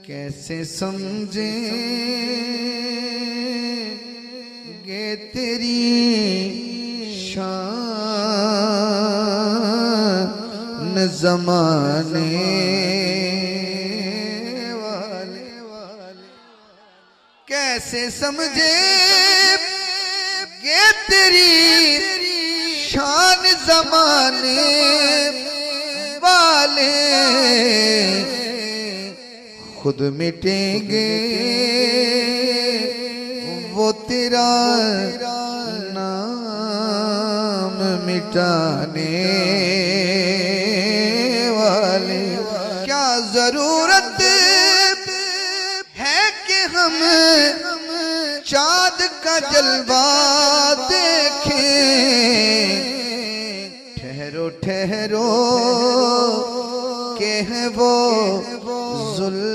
कैसे समझे गे तेरी शान ज़माने वाले। कैसे समझे गे तेरी शान ज़माने वाले। खुद मिटेंगे वो तेरा नाम मिटाने वाले। क्या जरूरत है कि हम चाँद का जलवा देखें। ठहरो ठहरो के है वो जुल्म